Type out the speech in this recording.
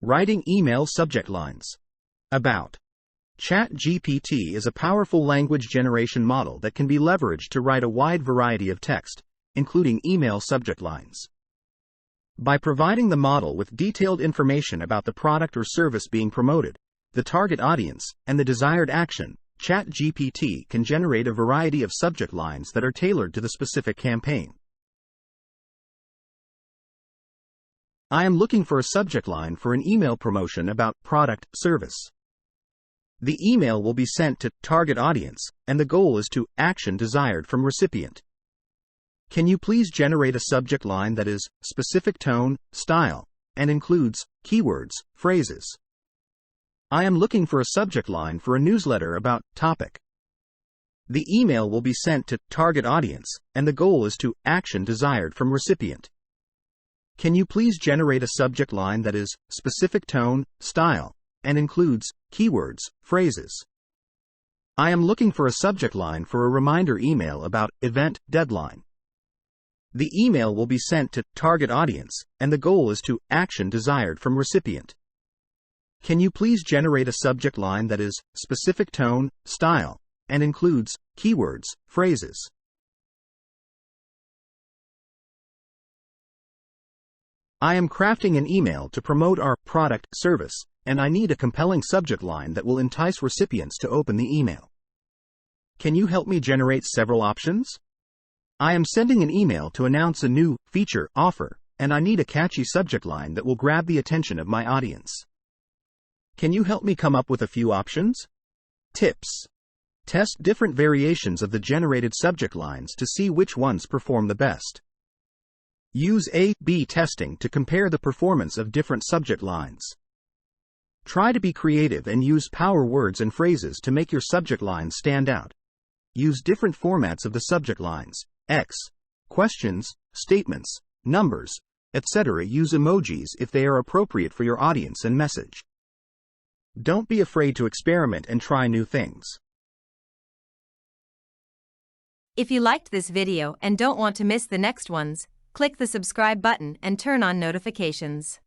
Writing email subject lines. About. Chat GPT is a powerful language generation model that can be leveraged to write a wide variety of text, including email subject lines. By providing the model with detailed information about the product or service being promoted, the target audience, and the desired action, Chat GPT can generate a variety of subject lines that are tailored to the specific campaign. I am looking for a subject line for an email promotion about product, service. The email will be sent to target audience, and the goal is to action desired from recipient. Can you please generate a subject line that is specific tone, style, and includes keywords, phrases? I am looking for a subject line for a newsletter about topic. The email will be sent to target audience, and the goal is to action desired from recipient. Can you please generate a subject line that is specific tone, style, and includes keywords, phrases? I am looking for a subject line for a reminder email about event deadline. The email will be sent to target audience, and the goal is to action desired from recipient. Can you please generate a subject line that is specific tone, style, and includes keywords, phrases? I am crafting an email to promote our product, service, and I need a compelling subject line that will entice recipients to open the email. Can you help me generate several options? I am sending an email to announce a new feature offer, and I need a catchy subject line that will grab the attention of my audience. Can you help me come up with a few options? Tips. Test different variations of the generated subject lines to see which ones perform the best. Use A/B testing to compare the performance of different subject lines. Try to be creative and use power words and phrases to make your subject lines stand out. Use different formats of the subject lines: X, questions, statements, numbers, etc. Use emojis if they are appropriate for your audience and message. Don't be afraid to experiment and try new things. If you liked this video and don't want to miss the next ones, click the subscribe button and turn on notifications.